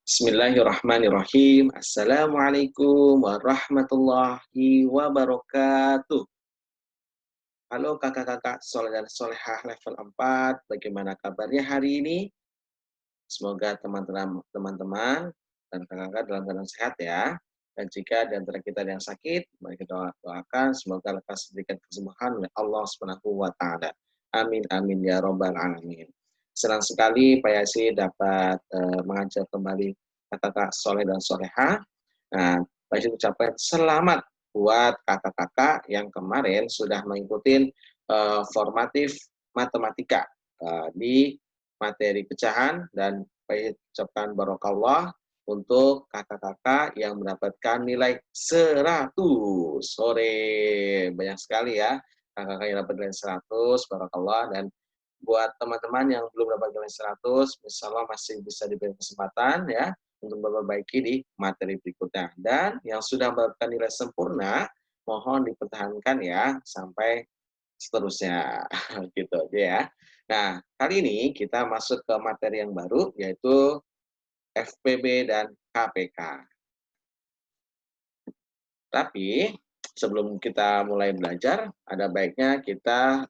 Bismillahirrahmanirrahim. Assalamualaikum warahmatullahi wabarakatuh. Halo kakak-kakak soleh dan solehah level 4. Bagaimana kabarnya hari ini? Semoga teman-teman dan kakak-kakak dalam keadaan sehat ya. Dan jika di antara kita ada yang sakit, mari kita doakan semoga lekas diberikan kesembuhan oleh Allah Subhanahu wa taala. Amin amin ya robbal alamin. Senang sekali Pak Yasi dapat mengajar kembali kakak-kakak soleh dan soleha. Nah, Pak Yasi ucapkan selamat buat kakak-kakak yang kemarin sudah mengikuti formatif matematika di materi pecahan, dan Pak ucapkan barokallah untuk kakak-kakak yang mendapatkan nilai 100. Sore banyak sekali ya kakak-kakak yang dapat nilai 100, barokallah. Dan buat teman-teman yang belum dapat nilai 100, insya Allah masih bisa diberi kesempatan ya untuk memperbaiki di materi berikutnya. Dan yang sudah mendapatkan nilai sempurna, mohon dipertahankan ya sampai seterusnya. Gitu aja ya. Nah, kali ini kita masuk ke materi yang baru, yaitu FPB dan KPK. Tapi sebelum kita mulai belajar, ada baiknya kita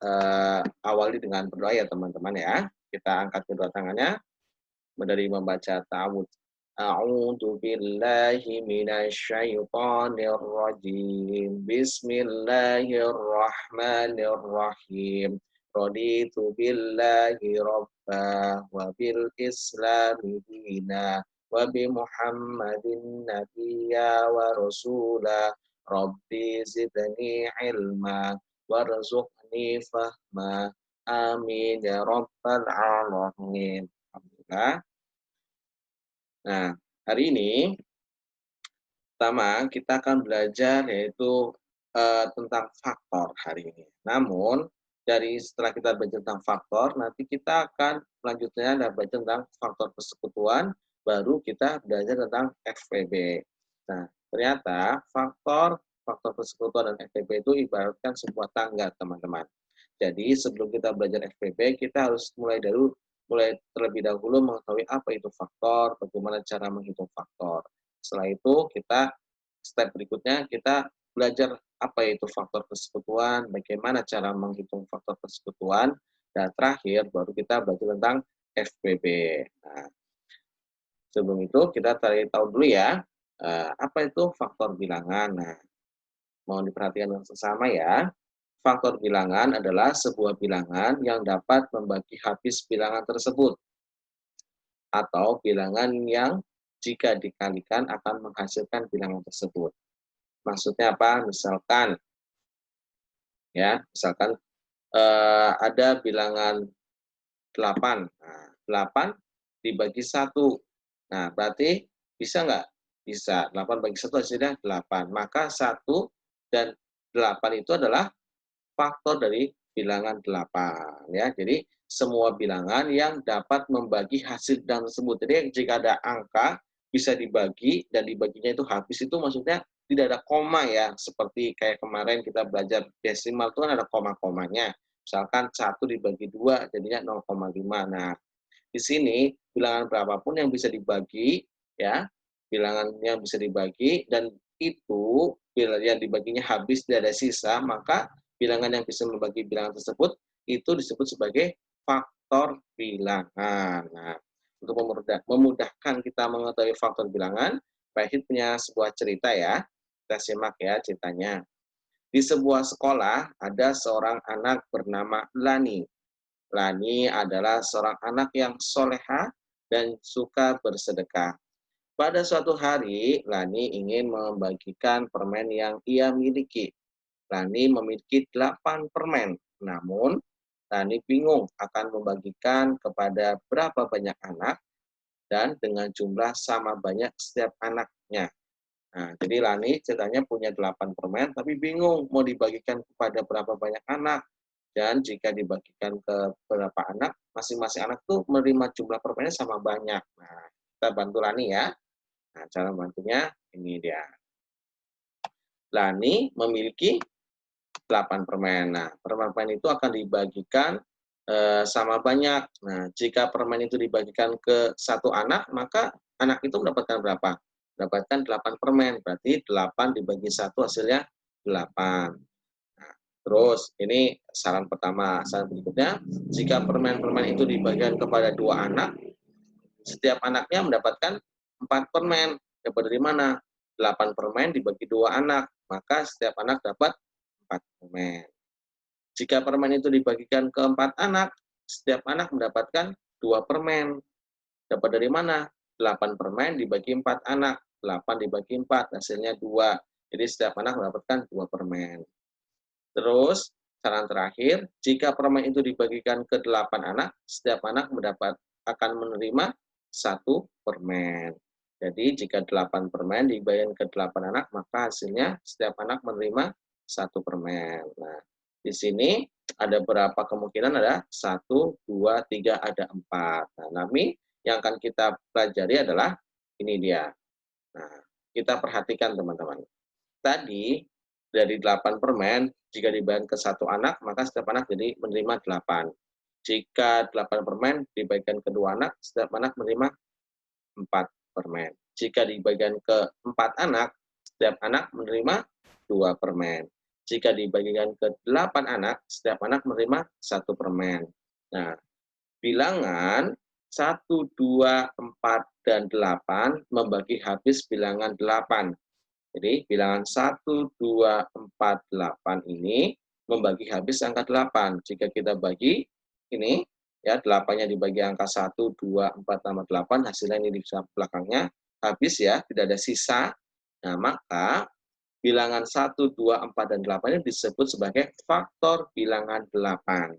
awali dengan berdoa ya teman-teman ya. Kita angkat kedua tangannya dari membaca ta'awudz. A'udzu billahi minasyaitonir rajim. Bismillahirrahmanirrahim. Raditu billahi rabba wa bil islami dina wa bi Muhammadin nabiyya wa rasula. Rabbi zidni ilma warzuqni fahma. Amin ya rabbal alamin. Alhamdulillah. Nah, hari ini pertama kita akan belajar yaitu tentang faktor hari ini. Namun setelah kita belajar tentang faktor, nanti kita akan selanjutnya belajar tentang faktor persekutuan, baru kita belajar tentang FPB. Nah, ternyata faktor persekutuan dan FPB itu ibaratkan sebuah tangga, teman-teman. Jadi sebelum kita belajar FPB, kita harus mulai terlebih dahulu mengetahui apa itu faktor, bagaimana cara menghitung faktor. Setelah itu step berikutnya kita belajar apa itu faktor persekutuan, bagaimana cara menghitung faktor persekutuan, dan terakhir baru kita belajar tentang FPB. Nah, sebelum itu kita tahu dulu ya, apa itu faktor bilangan. Nah, mohon diperhatikan dengan sesama ya. Faktor bilangan adalah sebuah bilangan yang dapat membagi habis bilangan tersebut, atau bilangan yang jika dikalikan akan menghasilkan bilangan tersebut. Maksudnya apa? Misalkan ada bilangan 8. Nah, 8 dibagi 1. Nah, berarti bisa nggak? Bisa. 8 bagi 1 hasilnya 8. Maka 1 dan 8 itu adalah faktor dari bilangan 8 ya. Jadi semua bilangan yang dapat membagi hasil bilangan tersebut. Jadi jika ada angka bisa dibagi dan dibaginya itu habis, itu maksudnya tidak ada koma ya. Seperti kayak kemarin kita belajar desimal itu kan ada koma-komanya. Misalkan 1 dibagi 2 jadinya 0,5. Nah, di sini bilangan berapapun yang bisa dibagi ya, bilangan yang bisa dibagi dan itu yang dibaginya habis tidak ada sisa, maka bilangan yang bisa membagi bilangan tersebut itu disebut sebagai faktor bilangan. Nah, untuk memudahkan kita mengetahui faktor bilangan, Pak Hid punya sebuah cerita ya. Kita simak ya ceritanya. Di sebuah sekolah ada seorang anak bernama Lani. Lani adalah seorang anak yang soleha dan suka bersedekah. Pada suatu hari, Lani ingin membagikan permen yang ia miliki. Lani memiliki 8 permen, namun Lani bingung akan membagikan kepada berapa banyak anak dan dengan jumlah sama banyak setiap anaknya. Nah, jadi Lani ceritanya punya 8 permen, tapi bingung mau dibagikan kepada berapa banyak anak. Dan jika dibagikan ke beberapa anak, masing-masing anak tuh menerima jumlah permennya sama banyak. Nah, kita bantu Lani ya. Nah, cara bantunya ini dia. Lani memiliki 8 permen. Nah, permen itu akan dibagikan sama banyak. Nah, jika permen itu dibagikan ke satu anak, maka anak itu mendapatkan berapa? Mendapatkan 8 permen, berarti 8 dibagi satu hasilnya 8. Nah, terus ini saran pertama. Saran berikutnya, jika permen-permen itu dibagikan kepada 2 anak, setiap anaknya mendapatkan 4 permen. Dapat dari mana? 8 permen dibagi 2 anak, maka setiap anak dapat 4 permen. Jika permen itu dibagikan ke 4 anak, setiap anak mendapatkan 2 permen. Dapat dari mana? 8 permen dibagi 4 anak. 8 dibagi 4, hasilnya 2. Jadi setiap anak mendapatkan 2 permen. Terus, saran terakhir, jika permen itu dibagikan ke 8 anak, setiap anak akan menerima 1 permen. Jadi, jika 8 permen dibagikan ke 8 anak, maka hasilnya setiap anak menerima 1 permen. Nah, di sini ada berapa kemungkinan? Ada 1, 2, 3, ada 4. Nah, yang akan kita pelajari adalah ini dia. Nah, kita perhatikan teman-teman. Tadi dari 8 permen, jika dibagikan ke 1 anak, maka setiap anak jadi menerima 8. Jika 8 permen dibagikan ke 2 anak, setiap anak menerima 4 permen. Jika dibagikan ke 4 anak, setiap anak menerima 2 permen. Jika dibagikan ke 8 anak, setiap anak menerima 1 permen. Nah, bilangan 1, 2, 4, dan 8 membagi habis bilangan 8. Jadi bilangan 1, 2, 4, 8 ini membagi habis angka 8. Jika kita bagi ini, ya 8-nya dibagi angka 1, 2, 4, tambah 8, hasilnya ini di belakangnya habis ya, tidak ada sisa. Nah, maka bilangan 1, 2, 4, dan 8 ini disebut sebagai faktor bilangan 8.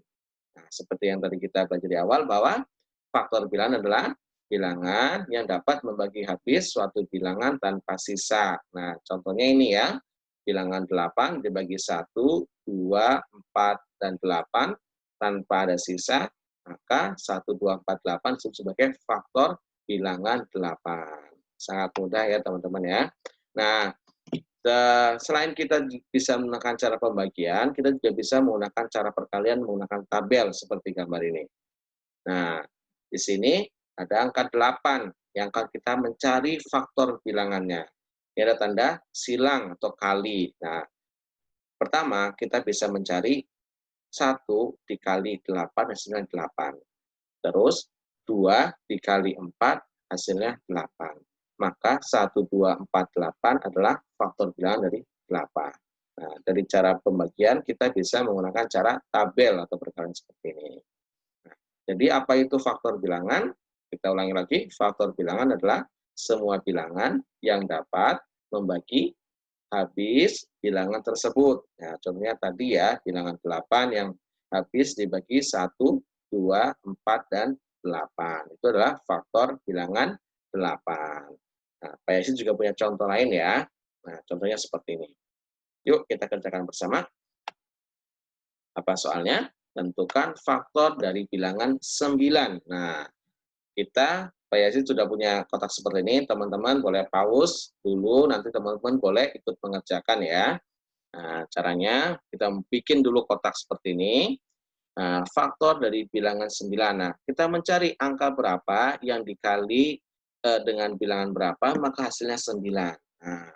Nah, seperti yang tadi kita pelajari awal bahwa faktor bilangan adalah bilangan yang dapat membagi habis suatu bilangan tanpa sisa. Nah, contohnya ini ya, bilangan 8 dibagi 1, 2, 4, dan 8 tanpa ada sisa, maka 1, 2, 4, 8 disebut sebagai faktor bilangan 8. Sangat mudah ya teman-teman ya. Nah, selain kita bisa menggunakan cara pembagian, kita juga bisa menggunakan cara perkalian menggunakan tabel seperti gambar ini. Nah, di sini ada angka 8 yang akan kita mencari faktor bilangannya. Ini ada tanda silang atau kali. Nah, pertama kita bisa mencari 1 dikali 8 hasilnya 8. Terus 2 dikali 4 hasilnya 8. Maka 1, 2, 4, 8 adalah faktor bilangan dari 8. Nah, dari cara pembagian kita bisa menggunakan cara tabel atau perkalian seperti ini. Nah, jadi apa itu faktor bilangan? Kita ulangi lagi, faktor bilangan adalah semua bilangan yang dapat membagi habis bilangan tersebut. Nah, contohnya tadi ya, bilangan 8 yang habis dibagi 1, 2, 4, dan 8. Itu adalah faktor bilangan 8. Nah, Pak Yasin juga punya contoh lain ya. Nah, contohnya seperti ini. Yuk kita kerjakan bersama. Apa soalnya? Tentukan faktor dari bilangan 9. Nah, Pak Yasin sudah punya kotak seperti ini. Teman-teman boleh pause dulu, nanti teman-teman boleh ikut mengerjakan ya. Nah, caranya kita bikin dulu kotak seperti ini. Nah, faktor dari bilangan 9. Nah, kita mencari angka berapa yang dikali dengan bilangan berapa, maka hasilnya 9. Nah,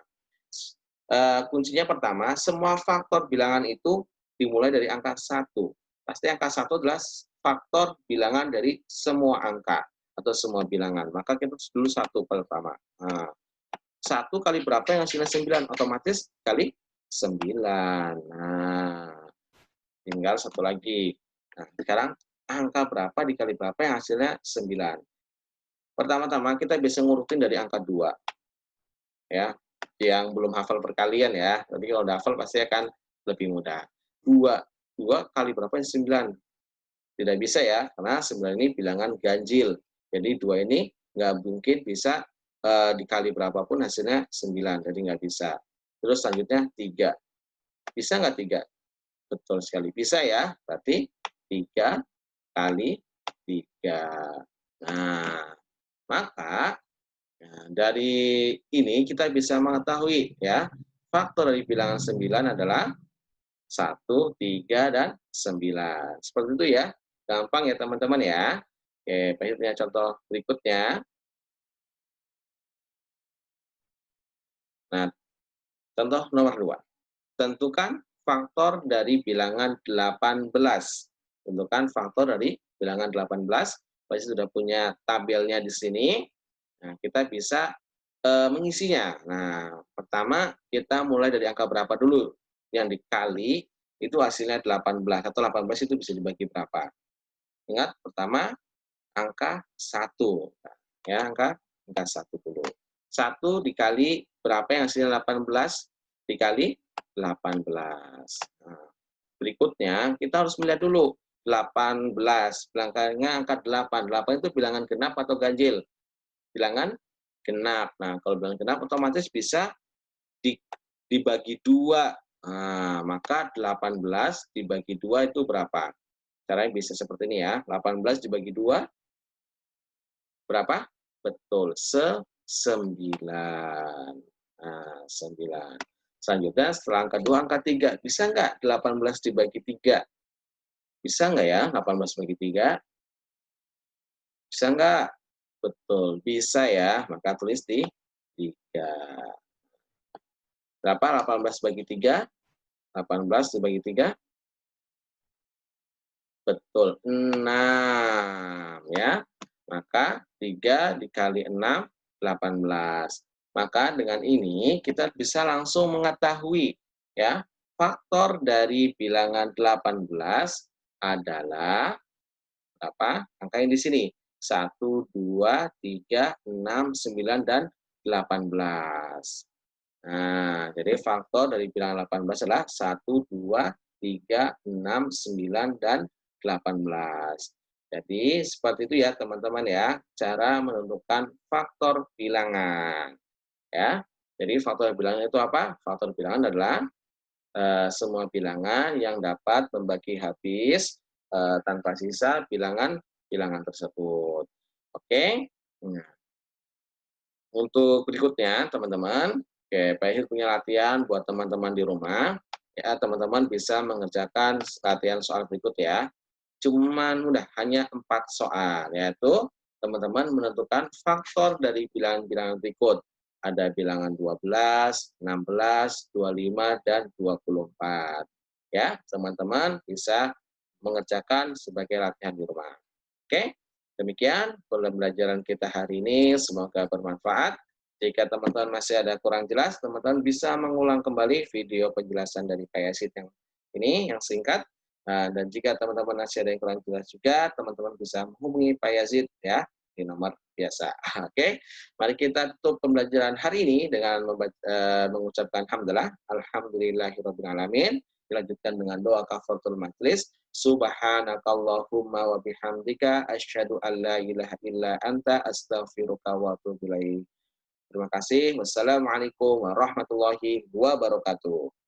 kuncinya pertama, semua faktor bilangan itu dimulai dari angka 1. Pasti angka 1 adalah faktor bilangan dari semua angka atau semua bilangan. Maka kita dulu 1 pertama. Nah, 1 kali berapa yang hasilnya 9? Otomatis kali 9. Nah, tinggal 1 lagi. Nah, sekarang angka berapa dikali berapa yang hasilnya 9? Pertama-tama kita bisa ngurutin dari angka 2. Ya, yang belum hafal perkalian ya. Tapi kalau udah hafal pasti akan lebih mudah. 2. 2 kali berapa yang 9? Tidak bisa ya, karena 9 ini bilangan ganjil. Jadi 2 ini nggak mungkin bisa dikali berapapun hasilnya 9. Jadi nggak bisa. Terus selanjutnya 3. Bisa nggak 3? Betul sekali. Bisa ya. Berarti 3 kali 3. Nah, maka dari ini kita bisa mengetahui ya, faktor dari bilangan 9 adalah 1, 3, dan 9. Seperti itu ya. Gampang ya teman-teman ya. Oke, Pak Yud punya contoh berikutnya. Nah, contoh nomor 2. Tentukan faktor dari bilangan 18. Tentukan faktor dari bilangan 18. Pak Yud sudah punya tabelnya di sini. Nah, kita bisa mengisinya. Nah, pertama kita mulai dari angka berapa dulu? Yang dikali itu hasilnya 18 atau 18 itu bisa dibagi berapa? Ingat, pertama angka 1. Ya, angka 1 dulu. 1 dikali berapa yang hasilnya 18? Dikali 18. Nah, berikutnya kita harus melihat dulu 18, belakangnya angka 8. 8 itu bilangan genap atau ganjil? Bilangan genap. Nah, kalau bilangan genap otomatis bisa dibagi 2. Nah, maka 18 dibagi 2 itu berapa? Caranya bisa seperti ini ya. 18 dibagi 2 berapa? Betul, 9. Nah, 9. Selanjutnya setelah angka 2, angka 3. Bisa nggak 18 dibagi 3? Bisa nggak ya 18 bagi 3? Bisa nggak? Betul, bisa ya. Maka tulis di 3. Berapa 18 bagi 3? 18 dibagi 3? Betul, 6 ya. Maka 3 dikali 6, 18. Maka dengan ini kita bisa langsung mengetahui ya, faktor dari bilangan 18 adalah apa? Angka yang di sini. 1, 2, 3, 6, 9, dan 18. Nah, jadi faktor dari bilangan 18 adalah 1, 2, 3, 6, 9, dan 18. Jadi seperti itu ya teman-teman ya, cara menentukan faktor bilangan. Ya, jadi faktor bilangan itu apa? Faktor bilangan adalah semua bilangan yang dapat membagi habis tanpa sisa bilangan tersebut. Oke. Nah, untuk berikutnya, teman-teman, oke, Pak Ihil punya latihan buat teman-teman di rumah. Ya, teman-teman bisa mengerjakan latihan soal berikut ya. Cuman mudah, hanya 4 soal, yaitu teman-teman menentukan faktor dari bilangan-bilangan berikut. Ada bilangan 12, 16, 25, dan 24. Ya, teman-teman bisa mengerjakan sebagai latihan di rumah. Oke? Demikian pembelajaran kita hari ini, semoga bermanfaat. Jika teman-teman masih ada kurang jelas, teman-teman bisa mengulang kembali video penjelasan dari Pak Yazid yang ini, yang singkat. Nah, dan jika teman-teman masih ada yang kurang jelas juga, teman-teman bisa menghubungi Pak Yazid ya, di nomor biasa. Oke, mari kita tutup pembelajaran hari ini dengan mengucapkan hamdalah, alhamdulillahirrahmanirrahim. Dilanjutkan dengan doa kafaratul majelis. Subhanakallahumma wa bihamdika asyhadu an la ilaha illa anta astaghfiruka wa atubu ilaik. Terima kasih. Wassalamualaikum warahmatullahi wabarakatuh.